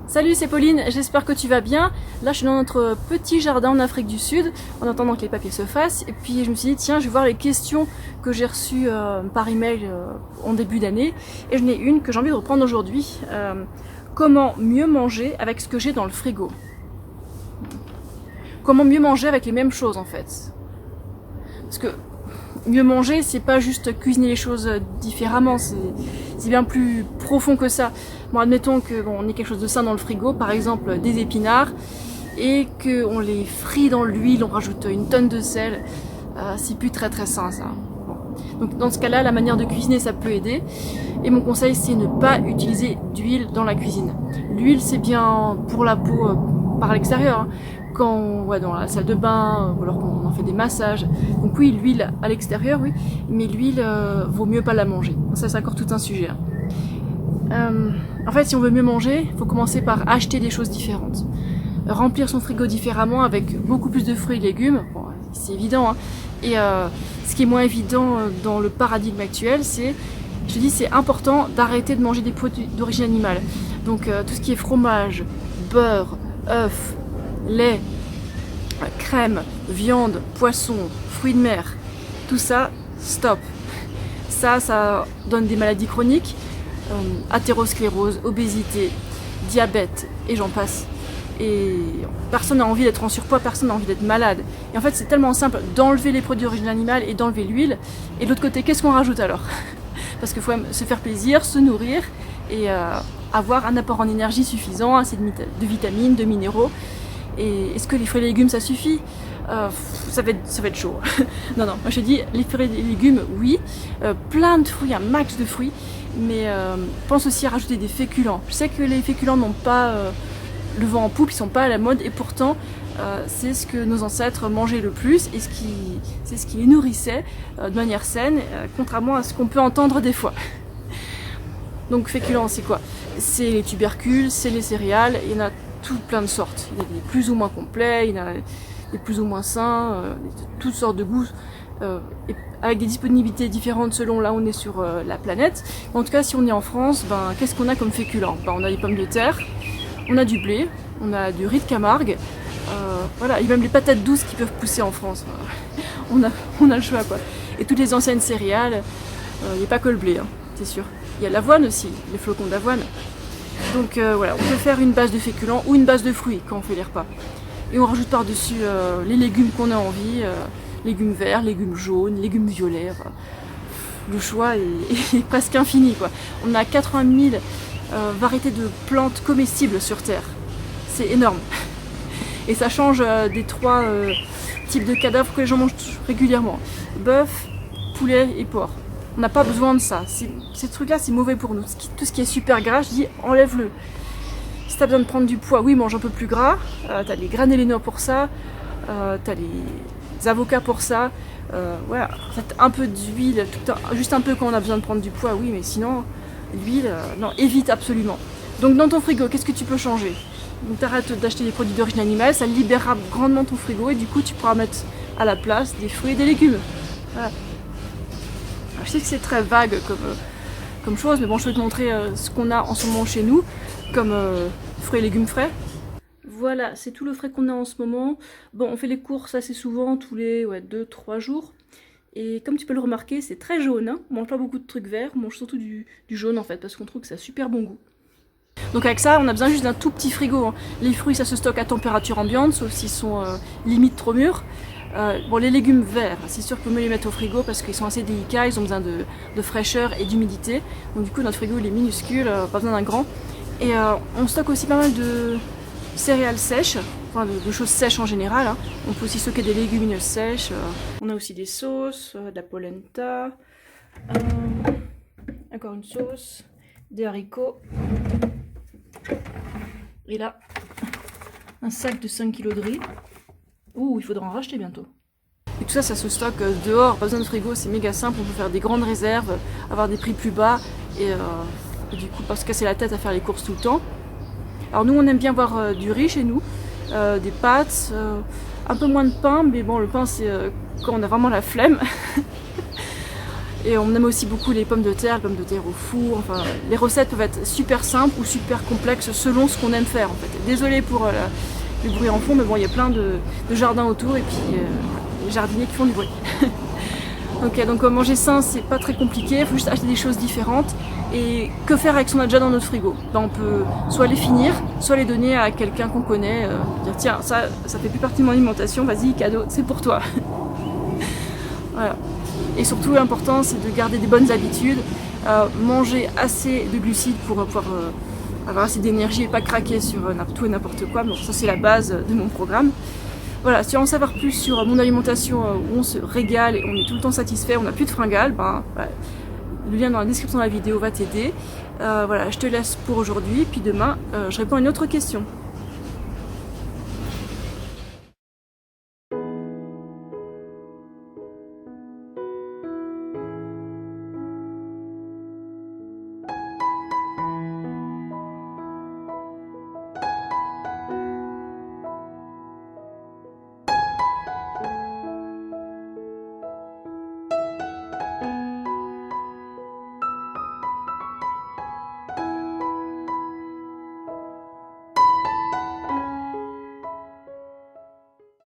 Salut, c'est Pauline, j'espère que tu vas bien. Là, je suis dans notre petit jardin en Afrique du Sud, en attendant que les papiers se fassent. Et puis, je me suis dit, tiens, je vais voir les questions que j'ai reçues par email en début d'année. Et je n'ai une que j'ai envie de reprendre aujourd'hui. Comment mieux manger avec ce que j'ai dans le frigo? Comment mieux manger avec les mêmes choses, en fait? Parce que mieux manger, c'est pas juste cuisiner les choses différemment, c'est bien plus profond que ça. Bon, admettons qu'on ait quelque chose de sain dans le frigo, par exemple des épinards, et qu'on les frit dans l'huile, on rajoute une tonne de sel, c'est plus très sain ça. Bon. Donc dans ce cas-là, la manière de cuisiner ça peut aider, et mon conseil c'est ne pas utiliser d'huile dans la cuisine. L'huile c'est bien pour la peau par l'extérieur, hein. Quand on va dans la salle de bain, ou alors qu'on en fait des massages. Donc oui, l'huile à l'extérieur, oui, mais l'huile, vaut mieux pas la manger. Ça, c'est encore tout un sujet. En fait, si on veut mieux manger, il faut commencer par acheter des choses différentes. Remplir son frigo différemment avec beaucoup plus de fruits et légumes, bon, c'est évident, hein. Et ce qui est moins évident dans le paradigme actuel, c'est, je te dis, c'est important d'arrêter de manger des produits d'origine animale. Donc tout ce qui est fromage, beurre, œufs, lait, crème, viande, poisson, fruits de mer, tout ça, stop. Ça donne des maladies chroniques, athérosclérose, obésité, diabète, et j'en passe. Et personne n'a envie d'être en surpoids, personne n'a envie d'être malade. Et en fait, c'est tellement simple d'enlever les produits d'origine animale et d'enlever l'huile. Et de l'autre côté, qu'est-ce qu'on rajoute alors? Parce qu'il faut se faire plaisir, se nourrir et avoir un apport en énergie suffisant, assez de vitamines, de minéraux. Et est-ce que les fruits et légumes ça suffit? Ça va être chaud. Non, moi je dis les fruits et légumes, oui. Plein de fruits, un max de fruits. Mais pense aussi à rajouter des féculents. Je sais que les féculents n'ont pas le vent en poupe, ils sont pas à la mode. Et pourtant, c'est ce que nos ancêtres mangeaient le plus. Et c'est ce qui les nourrissait de manière saine, contrairement à ce qu'on peut entendre des fois. Donc féculents, c'est quoi? C'est les tubercules, c'est les céréales. Il y en a plein de sortes. Il y a des plus ou moins complets, il y en a des plus ou moins sains, toutes sortes de goûts, et avec des disponibilités différentes selon là où on est sur la planète. En tout cas, si on est en France, qu'est-ce qu'on a comme féculents? On a des pommes de terre, on a du blé, on a du riz de Camargue, voilà, et même les patates douces qui peuvent pousser en France. On a le choix, quoi. Et toutes les anciennes céréales, il n'y a pas que le blé, hein, c'est sûr. Il y a l'avoine aussi, les flocons d'avoine. Donc voilà, on peut faire une base de féculents ou une base de fruits quand on fait les repas. Et on rajoute par-dessus les légumes qu'on a envie, légumes verts, légumes jaunes, légumes violets. Le choix est presque infini, quoi. On a 80 000 variétés de plantes comestibles sur Terre. C'est énorme. Et ça change des 3 types de cadavres que les gens mangent régulièrement. Bœuf, poulet et porc. On n'a pas besoin de ça. Ces trucs-là, c'est mauvais pour nous. Tout ce qui est super gras, je dis, enlève-le. Si t'as besoin de prendre du poids, oui, mange un peu plus gras. T'as les graines et les noix pour ça. T'as les avocats pour ça. Voilà, un peu d'huile, juste un peu quand on a besoin de prendre du poids, oui, mais sinon, l'huile, non, évite absolument. Donc dans ton frigo, qu'est-ce que tu peux changer? Donc t'arrêtes d'acheter des produits d'origine animale, ça libérera grandement ton frigo et du coup, tu pourras mettre à la place des fruits et des légumes. Voilà. Je sais que c'est très vague comme chose, mais bon, je vais te montrer ce qu'on a en ce moment chez nous, comme fruits et légumes frais. Voilà, c'est tout le frais qu'on a en ce moment. Bon, on fait les courses assez souvent, tous les 2-3 jours. Et comme tu peux le remarquer, c'est très jaune, hein. On mange pas beaucoup de trucs verts, on mange surtout du jaune en fait, parce qu'on trouve que ça a super bon goût. Donc avec ça, on a besoin juste d'un tout petit frigo, hein. Les fruits, ça se stocke à température ambiante, sauf s'ils sont limite trop mûrs. Bon, les légumes verts, c'est sûr qu'on peut les mettre au frigo parce qu'ils sont assez délicats, ils ont besoin de fraîcheur et d'humidité. Donc du coup, notre frigo il est minuscule, pas besoin d'un grand. Et on stocke aussi pas mal de céréales sèches, enfin de choses sèches en général, hein. On peut aussi stocker des légumineuses sèches. On a aussi des sauces, de la polenta, encore une sauce, des haricots. Et là, un sac de 5 kg de riz. Ouh, il faudra en racheter bientôt. Et tout ça, ça se stocke dehors, pas besoin de frigo, c'est méga simple, on peut faire des grandes réserves, avoir des prix plus bas et du coup pas se casser la tête à faire les courses tout le temps. Alors nous on aime bien avoir du riz chez nous, des pâtes, un peu moins de pain, mais bon le pain c'est quand on a vraiment la flemme. Et on aime aussi beaucoup les pommes de terre au four. Enfin, les recettes peuvent être super simples ou super complexes selon ce qu'on aime faire en fait. Désolée pour le bruit en fond, mais bon, il y a plein de jardins autour et puis les jardiniers qui font du bruit. Donc manger sain, c'est pas très compliqué, il faut juste acheter des choses différentes. Et que faire avec ce qu'on a déjà dans notre frigo? Ben, on peut soit les finir, soit les donner à quelqu'un qu'on connaît, dire tiens, ça fait plus partie de mon alimentation, vas-y, cadeau, c'est pour toi. Voilà. Et surtout, l'important, c'est de garder des bonnes habitudes, manger assez de glucides pour pouvoir avoir assez d'énergie et pas craquer sur tout et n'importe quoi. Bon, ça, c'est la base de mon programme. Voilà, si on veut en savoir plus sur mon alimentation où on se régale et on est tout le temps satisfait, on n'a plus de fringales, ben, voilà, le lien dans la description de la vidéo va t'aider. Voilà, je te laisse pour aujourd'hui, puis demain, je réponds à une autre question.